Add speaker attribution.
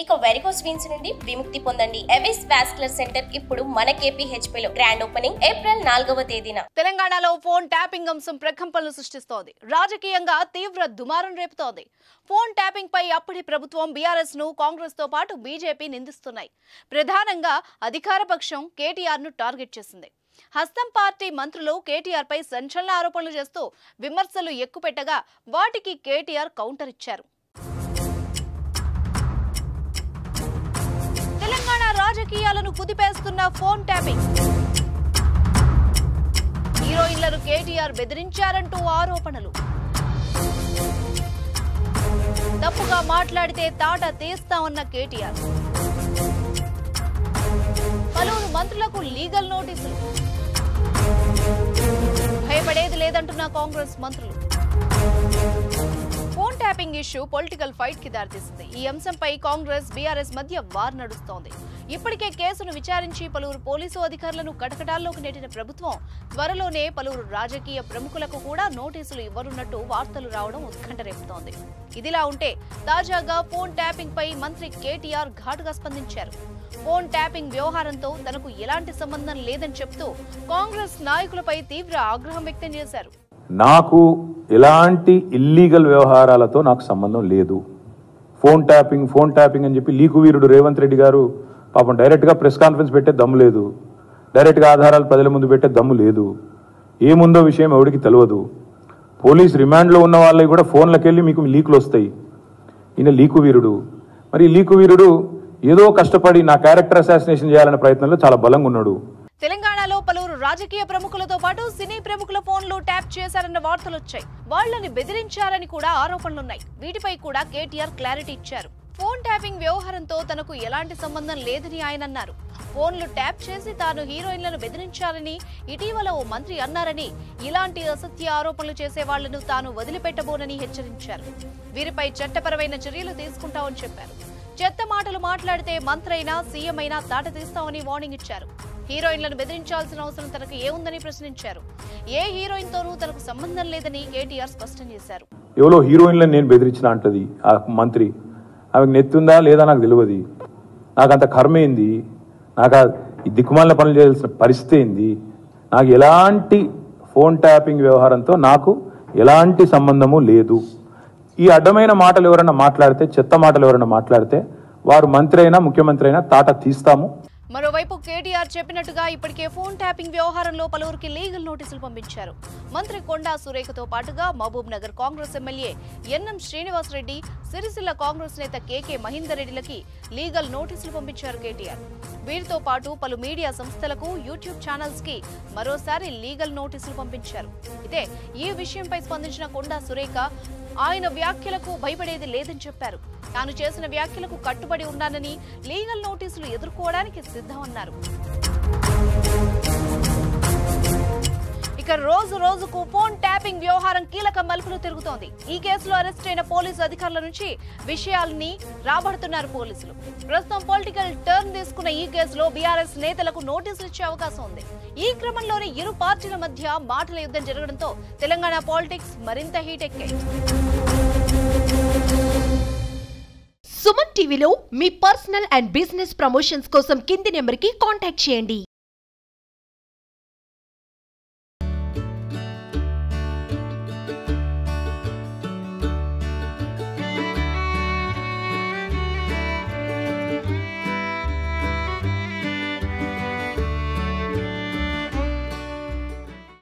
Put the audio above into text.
Speaker 1: ఇక varicose veins నుండి విముక్తి పొందండి. ఎవిస్ వాస్కులర్ సెంటర్ ఇప్పుడు మన KPHPలో గ్రాండ్ ఓపెనింగ్ ఏప్రిల్ 4వ తేదీన.
Speaker 2: తెలంగాణలో ఫోన్ ట్యాపింగ్ అంశం ప్రకంపనలు సృష్టిస్తోంది. రాజకీయంగా తీవ్ర దుమారం రేపుతోంది. ఫోన్ ట్యాపింగ్ పై అప్పటి ప్రభుత్వం బీఆర్ఎస్ ను కాంగ్రెస్ తో పాటు బీజేపీ నిందిస్తున్నాయి. ప్రధానంగా అధికార పక్షం కేటీఆర్ ను టార్గెట్ చేసింది. హస్తం పార్టీ మంత్రులు కేటీఆర్ పై సంచలన ఆరోపణలు చేస్తూ విమర్శలు ఎక్కుపెట్టగా వాటికి కేటీఆర్ కౌంటర్ ఇచ్చారు. తెలంగాణ రాజకీయాలను కుదిపేస్తున్న ఫోన్ ట్యాపింగ్. హీరోయిన్లను కేటీఆర్ బెదిరించారంటూ ఆరోపణలు. తప్పుగా మాట్లాడితే తాట తీస్తామన్న కేటీఆర్. పలువురు మంత్రులకు లీగల్ నోటీసులు. భయపడేది లేదంటున్న కాంగ్రెస్ మంత్రులు. Phone tapping issue political fight కి దారితీసింది. ఈ అంశంపై కాంగ్రెస్ బీఆర్ఎస్ మధ్య వార్ నడుస్తోంది. ఇప్పటికే కేసును విచారించి పలువురు పోలీసు అధికారులను కటకటాల్లోకి నెట్టిన ప్రభుత్వం త్వరలోనే పలువురు రాజకీయ ప్రముఖులకు కూడా నోటీసులు ఇవ్వనున్నట్టు వార్తలు రావడం ఉత్కంఠ రేపుతోంది. ఇదిలా ఉంటే తాజాగా ఫోన్ ట్యాపింగ్ పై మంత్రి కేటీఆర్ ఘాటుగా స్పందించారు. ఫోన్ ట్యాపింగ్ వ్యవహారంతో తనకు ఎలాంటి సంబంధం లేదని చెప్తూ కాంగ్రెస్ నాయకులపై తీవ్ర ఆగ్రహం వ్యక్తం చేశారు.
Speaker 3: నాకు ఎలాంటి ఇల్లీగల్ వ్యవహారాలతో నాకు సంబంధం లేదు. ఫోన్ ట్యాపింగ్ అని చెప్పి లీకు వీరుడు రేవంత్ రెడ్డి గారు పాపం డైరెక్ట్గా ప్రెస్ కాన్ఫరెన్స్ పెట్టే దమ్ము లేదు. డైరెక్ట్గా ఆధారాలు ప్రజల ముందు పెట్టే దమ్ము లేదు. ఏముందో విషయం ఎవరికి తెలియదు. పోలీస్ రిమాండ్లో ఉన్న వాళ్ళకి కూడా ఫోన్లకు వెళ్ళి మీకు లీకులు వస్తాయి. ఈయన లీకు వీరుడు. మరి లీకు వీరుడు ఏదో కష్టపడి నా క్యారెక్టర్ అసాసినేషన్ చేయాలనే ప్రయత్నంలో చాలా బలంగా ఉన్నాడు.
Speaker 2: తెలంగాణలో పలువురు రాజకీయ ప్రముఖులతో పాటు సినీ ప్రముఖుల ఫోన్లు ట్యాప్ చేశారన్న వార్తలు వచ్చాయి. వాళ్లని బెదిరించారని కూడా ఆరోపణలున్నాయి. వీటిపై కూడా కేటీఆర్ క్లారిటీ ఇచ్చారు. ఫోన్ ట్యాపింగ్ వ్యవహారంతో తనకు ఎలాంటి సంబంధం లేదని ఆయన అన్నారు. ఫోన్లు ట్యాప్ చేసి తాను హీరోయిన్లను బెదిరించారని ఇటీవల ఓ మంత్రి అన్నారని, ఇలాంటి అసత్య ఆరోపణలు చేసే వాళ్లను తాను వదిలిపెట్టబోనని హెచ్చరించారు. వీరిపై చట్టపరమైన చర్యలు తీసుకుంటామని చెప్పారు. చెత్త మాటలు మాట్లాడితే మంత్రైనా సీఎం అయినా తాట తీస్తామని వార్నింగ్ ఇచ్చారు. హీరోయిన్లను బెదిరించాల్సిన అవసరం తనకు ఏముందని ప్రశ్నించారు. ఏ హీరోయిన్ తోనూ తనకు సంబంధం లేదని కేటీఆర్ స్పష్టం చేశారు.
Speaker 3: ఎవరో హీరోయిన్లను నేను బెదిరించిన అంటది ఆ మంత్రి. ఆమెకు నెత్తుందా లేదా నాకు తెలియదు. నాకు అంత కర్మ ఏంది, నాకు ఈ దిక్కుమాలిన పనులు చేయాల్సిన పరిస్థితి ఏంది. నాకు ఎలాంటి ఫోన్ ట్యాపింగ్ వ్యవహారంతో నాకు ఎలాంటి సంబంధము లేదు. ఈ అడ్డమైన మాటలు ఎవరైనా మాట్లాడితే, చెత్త మాటలు ఎవరైనా మాట్లాడితే వారు మంత్రి అయినా ముఖ్యమంత్రి అయినా తాట తీస్తాము.
Speaker 2: మరోవైపు కేటీఆర్ చెప్పినట్టుగా ఇప్పటికే ఫోన్ ట్యాపింగ్ వ్యవహారంలో పలువురికి లీగల్ నోటీసులు పంపించారు. మంత్రి కొండా సురేఖతో పాటుగా మహబూబ్ నగర్ కాంగ్రెస్ ఎమ్మెల్యే ఎన్ఎం శ్రీనివాసరెడ్డి, సిరిసిల్ల కాంగ్రెస్ నేత కేకే మహేందర్ రెడ్డిలకి లీగల్ నోటీసులు పంపించారు కేటీఆర్. వీరితో పాటు పలు మీడియా సంస్థలకు, యూట్యూబ్ ఛానల్స్ కి మరోసారి లీగల్ నోటీసులు పంపించారు. అయితే ఈ విషయంపై స్పందించిన కొండా సురేఖ ఆయన వ్యాఖ్యలకు భయపడేది లేదని చెప్పారు. తాను చేసిన వ్యాఖ్యలకు కట్టుబడి ఉన్నానని, లీగల్ నోటీసులు ఎదుర్కోవడానికి సిద్ధమన్నారు. ఇక రోజు రోజుకు ఫోన్ ట్యాపింగ్ వ్యవహారం కీలక మలుపులు తిరుగుతోంది. ఈ కేసులో అరెస్ట్ అయిన పోలీసు అధికారుల నుంచి విషయాల్ని రాబడుతున్నారు పోలీసులు. ప్రస్తుతం పొలిటికల్ టర్న్ తీసుకున్న ఈ కేసులో బీఆర్ఎస్ నేతలకు నోటీసులు ఇచ్చే అవకాశం ఉంది. ఈ క్రమంలోనే ఇరు పార్టీల మధ్య మాటల యుద్ధం జరగడంతో తెలంగాణ పాలిటిక్స్ మరింత హీట్ ఎక్కాయి.
Speaker 4: సుమన్ టీవీలో మీ పర్సనల్ అండ్ బిజినెస్ ప్రమోషన్స్ కోసం కింది నెంబర్కి కాంటాక్ట్ చేయండి.